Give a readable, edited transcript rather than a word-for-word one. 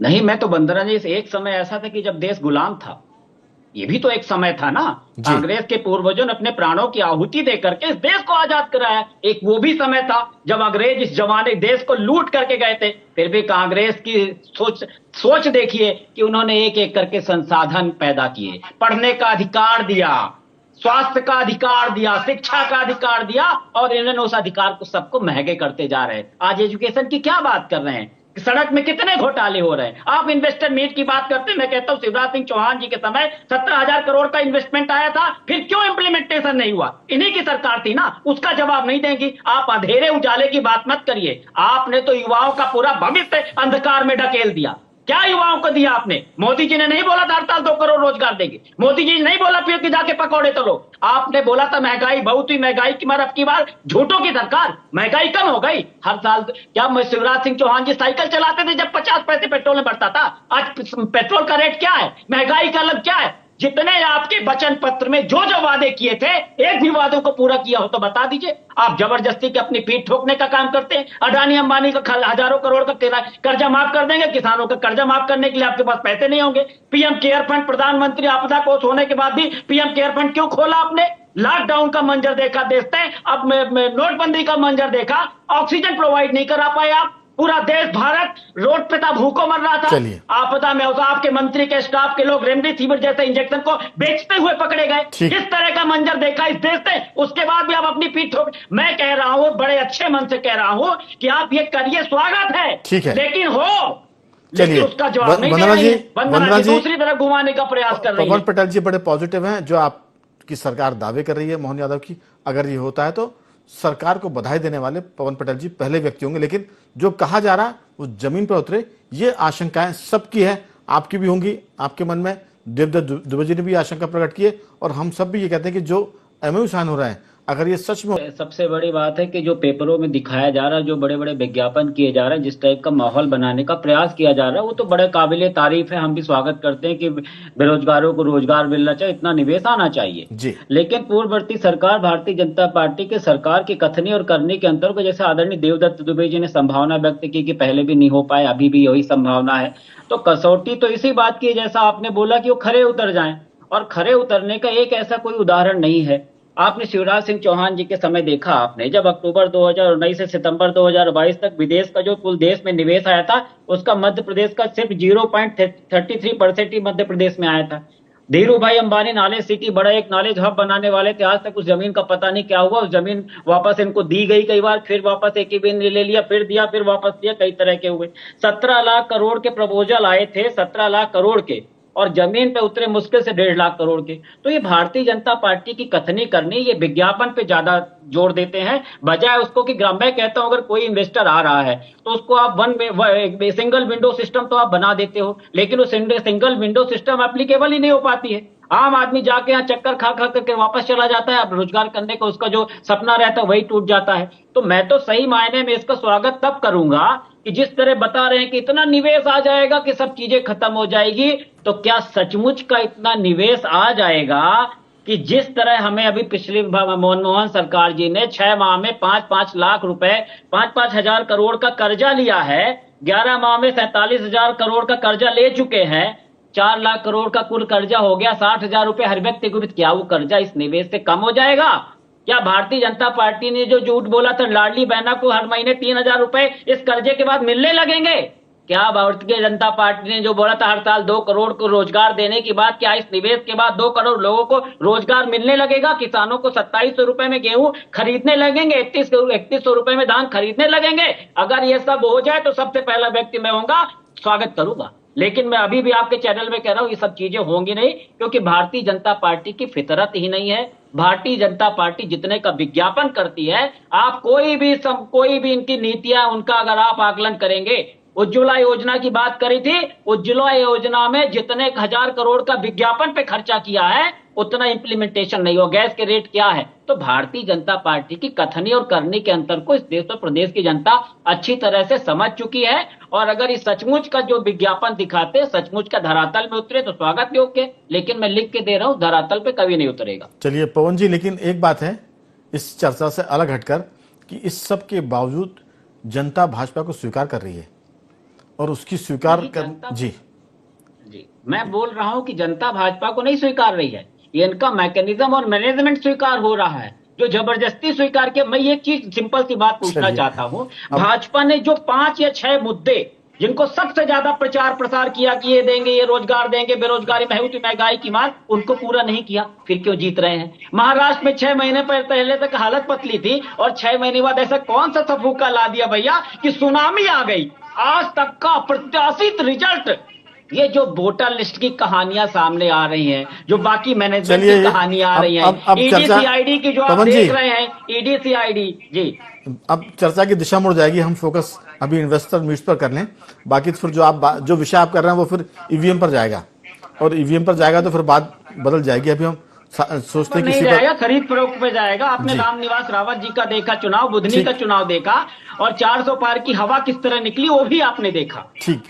नहीं, मैं तो वंदना जी, एक समय ऐसा था कि जब देश गुलाम था। ये भी तो एक समय था ना। जी। कांग्रेस के पूर्वजों ने अपने प्राणों की आहुति दे करके इस देश को आजाद कराया। एक वो भी समय था जब अंग्रेज इस जमाने देश को लूट करके गए थे। फिर भी कांग्रेस की सोच सोच देखिए कि उन्होंने एक एक करके संसाधन पैदा किए, पढ़ने का अधिकार दिया, स्वास्थ्य का अधिकार दिया, शिक्षा का अधिकार दिया, और इन्होंने उस अधिकार को सबको महंगे करते जा रहे हैं। आज एजुकेशन की क्या बात कर रहे हैं, सड़क में कितने घोटाले हो रहे हैं। आप इन्वेस्टर मीट की बात करते हैं, मैं कहता हूं शिवराज सिंह चौहान जी के समय 17,000 करोड़ का इन्वेस्टमेंट आया था, फिर क्यों इंप्लीमेंटेशन नहीं हुआ? इन्हीं की सरकार थी ना। उसका जवाब नहीं देंगी। आप अंधेरे उजाले की बात मत करिए। आपने तो युवाओं का पूरा भविष्य अंधकार में ढकेल दिया। क्या युवाओं को दिया आपने? मोदी जी ने नहीं बोला था हर साल 2 करोड़ रोजगार देंगे। मोदी जी ने नहीं बोला फिर कि जाके पकौड़े तलो। आपने बोला था महंगाई बहुत हुई, महंगाई की मार अब की बार झूठों की सरकार, महंगाई कम हो गई हर साल। क्या शिवराज सिंह चौहान जी साइकिल चलाते थे जब 50 पैसे पेट्रोल में बढ़ता था? आज पेट्रोल का रेट क्या है, महंगाई का अलग क्या है? जितने आपके वचन पत्र में जो जो वादे किए थे, एक भी वादों को पूरा किया हो तो बता दीजिए। आप जबरदस्ती के अपनी पीठ ठोकने का काम करते हैं। अडानी अंबानी का हजारों करोड़ का कर्जा माफ कर देंगे, किसानों का कर्जा माफ करने के लिए आपके पास पैसे नहीं होंगे। पीएम केयर फंड, प्रधानमंत्री आपदा कोष होने के बाद भी पीएम केयर फंड क्यों खोला आपने? लॉकडाउन का मंजर देखा देश ने, अब नोटबंदी का मंजर देखा, ऑक्सीजन प्रोवाइड नहीं करा पाए आप। पूरा देश भारत रोड पे था, भूखों मर रहा था। चलिए, आपदा में आपके मंत्री के स्टाफ के लोग रेमडेसिविर जैसे इंजेक्शन को बेचते हुए पकड़े गए। किस तरह का मंजर देखा इस देश ने? उसके बाद भी आप अपनी पीठ ठोक। मैं कह रहा हूं, बड़े अच्छे मन से कह रहा हूं कि आप ये करिए, स्वागत है, ठीक है, लेकिन हो, चलिए। लेकिन उसका जवाब नहीं दे वंदना रही जी, है। वंदना जी दूसरी तरफ घुमाने का प्रयास कर रही पवन है। पटेल जी बड़े पॉजिटिव हैं, जो आपकी सरकार दावे कर रही है मोहन यादव की, अगर ये होता है तो सरकार को बधाई देने वाले पवन पटेल जी पहले व्यक्ति होंगे। लेकिन जो कहा जा रहा है वो जमीन पर उतरे, ये आशंकाएं सबकी है, आपकी भी होंगी, आपके मन में। देवदत्त दुबे जी ने भी आशंका प्रकट की है, और हम सब भी ये कहते हैं कि जो एमओयू साइन हो रहा है, अगर ये सच में। सबसे बड़ी बात है कि जो पेपरों में दिखाया जा रहा है, जो बड़े बड़े विज्ञापन किए जा रहे हैं, जिस टाइप का माहौल बनाने का प्रयास किया जा रहा है, वो तो बड़े काबिले तारीफ है। हम भी स्वागत करते हैं कि बेरोजगारों को रोजगार मिलना चाहिए, इतना निवेश आना चाहिए। जी। लेकिन पूर्ववर्ती सरकार भारतीय जनता पार्टी के सरकार की कथनी और करनी के अंतर को, जैसे आदरणीय देवदत्त दुबे जी ने संभावना व्यक्त की कि पहले भी नहीं हो पाए, अभी भी यही संभावना है, तो कसौटी तो इसी बात की, जैसा आपने बोला कि वो खरे उतर जाएं। और खरे उतरने का एक ऐसा कोई उदाहरण नहीं है। आपने शिवराज सिंह चौहान जी के समय देखा, आपने जब अक्टूबर 2019 से सितंबर 2022 तक विदेश का जो कुल देश में निवेश आया था, उसका मध्य प्रदेश का सिर्फ 0.33% ही मध्य प्रदेश में आया था। धीरू भाई अंबानी नॉलेज सिटी, बड़ा एक नॉलेज हब बनाने वाले थे, आज तक उस जमीन का पता नहीं क्या हुआ। उस जमीन वापस इनको दी गई कई बार, फिर वापस एक ही भी ले लिया, फिर दिया, फिर वापस दिया, कई तरह के हुए। 17 लाख करोड़ के प्रपोजल आए थे, 17 लाख करोड़ के, और जमीन पे उतरे मुश्किल से 1.5 लाख करोड़ के। तो ये भारतीय जनता पार्टी की कथनी करनी, ये विज्ञापन पे ज्यादा जोर देते हैं, बजाय उसको कि मैं कहता हूं अगर कोई इन्वेस्टर आ रहा है तो उसको आप सिंगल विंडो सिस्टम तो आप बना देते हो, लेकिन वो सिंगल विंडो सिस्टम एप्लीकेबल ही नहीं हो पाती है। आम आदमी जाके यहाँ चक्कर खा खा करके वापस चला जाता है, अब रोजगार करने का उसका जो सपना रहता है वही टूट जाता है। तो मैं तो सही मायने में इसका स्वागत तब करूंगा कि जिस तरह बता रहे हैं कि इतना निवेश आ जाएगा कि सब चीजें खत्म हो जाएगी, तो क्या सचमुच का इतना निवेश आ जाएगा कि जिस तरह हमें अभी पिछली मनमोहन सरकार जी ने 6 माह में 5-5 लाख रुपए, 5-5 हजार करोड़ का कर्जा लिया है, 11 माह में 47,000 करोड़ का कर्जा ले चुके हैं, 4 लाख करोड़ का कुल कर्जा हो गया, 60,000 रुपए हर व्यक्ति को। क्या वो कर्जा इस निवेश से कम हो जाएगा? क्या भारतीय जनता पार्टी ने जो झूठ बोला था लाडली बहना को हर महीने 3,000 रुपए इस कर्जे के बाद मिलने लगेंगे? क्या भारतीय जनता पार्टी ने जो बोला था हर साल 2 करोड़ को रोजगार देने की बात, क्या इस निवेश के बाद 2 करोड़ लोगों को रोजगार मिलने लगेगा? किसानों को 2700 रुपए में गेहूं खरीदने लगेंगे, 3100 रुपए में धान खरीदने लगेंगे। अगर ये सब हो जाए तो सबसे पहला व्यक्ति मैं होऊंगा, स्वागत करूंगा। लेकिन मैं अभी भी आपके चैनल में कह रहा हूं ये सब चीजें होंगी नहीं, क्योंकि भारतीय जनता पार्टी की फितरत ही नहीं है। भारतीय जनता पार्टी जितने का विज्ञापन करती है, आप कोई भी इनकी नीतियां, उनका अगर आप आकलन करेंगे, उज्ज्वला योजना की बात करी थी, उज्ज्वला योजना में जितने 1,000 करोड़ का विज्ञापन पे खर्चा किया है उतना इंप्लीमेंटेशन नहीं हो। गैस के रेट क्या है? तो भारतीय जनता पार्टी की कथनी और करनी के अंतर को इस देश और प्रदेश की जनता अच्छी तरह से समझ चुकी है। और अगर इस सचमुच का जो विज्ञापन दिखाते सचमुच का धरातल में उतरे तो स्वागत योग्य, लेकिन मैं लिख के दे रहा हूं धरातल पे कभी नहीं उतरेगा। चलिए पवन जी, लेकिन एक बात है इस चर्चा से अलग हटकर कि इस सब के बावजूद जनता भाजपा को स्वीकार कर रही है, और उसकी स्वीकार नहीं, कर जी जी मैं बोल रहा हूं कि जनता भाजपा को नहीं स्वीकार रही है, ये इनका मैकेनिज्म और मैनेजमेंट स्वीकार हो रहा है, जो जबरदस्ती स्वीकार किया। मैं एक चीज सिंपल सी बात पूछना चलिए चाहता हूं, अब भाजपा ने जो 5 या 6 मुद्दे जिनको सबसे ज्यादा प्रचार प्रसार किया कि ये देंगे, ये रोजगार देंगे, बेरोजगारी में होती महंगाई की मार, उनको पूरा नहीं किया, फिर क्यों जीत रहे हैं? महाराष्ट्र में 6 महीने पहले तक हालत पतली थी और 6 महीने बाद ऐसा कौन सा सफूका ला दिया भैया कि सुनामी आ गई? आज तक का अप्रत्याशित रिजल्ट, ये जो वोटर लिस्ट की कहानियां सामने आ रही हैं, जो बाकी मैनेजमेंट चलिए की कहानियां आ रही अब हैं, चर्चा ईडीसीआईडी की जो आप पवन जी देख रहे हैं, ईडीसीआईडी जी, अब चर्चा की दिशा मुड़ जाएगी। हम फोकस अभी इन्वेस्टर मीट्स पर कर लें, बाकी तो फिर जो विषय आप कर रहे हैं वो फिर ईवीएम पर जाएगा, और ईवीएम पर जाएगा तो फिर बात बदल जाएगी। अभी हम सोचते हैं कि नहीं इसी जाएगा, पर खरीद फरोख्त पे जाएगा। आपने जी रामनिवास रावत जी का देखा चुनाव, बुधनी ठीक का चुनाव देखा, और 400 पार की हवा किस तरह निकली वो भी आपने देखा। ठीक